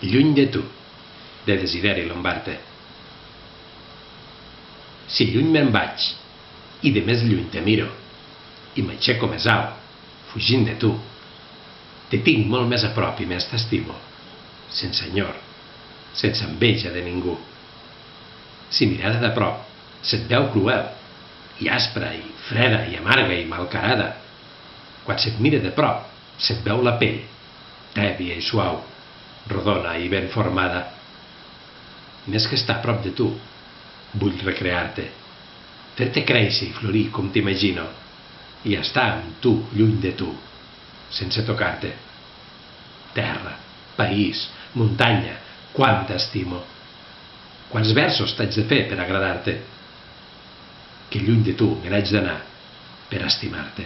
Lluny de tu, de Desideri Lombarte. Si lluny me'n vaig, i de més lluny te miro, i m'aixeco més alt, fugint de tu, te tinc molt més a prop i més t'estimo, sense enyor, sense enveja de ningú. Si mirada de prop se't veu cruel, i aspra, i freda, i amarga, i malcarada, quan se't mira de prop, se't veu la pell, tèbia i suau, rodona i ben formada. Més que estar a prop de tu, vull recrear-te, fer-te créixer i florir com t'imagino, i estar amb tu, lluny de tu, sense tocar-te. Terra, país, muntanya, quant t'estimo! Quants versos t'haig de fer per agradar-te? Que lluny de tu me n'haig d'anar per estimar-te.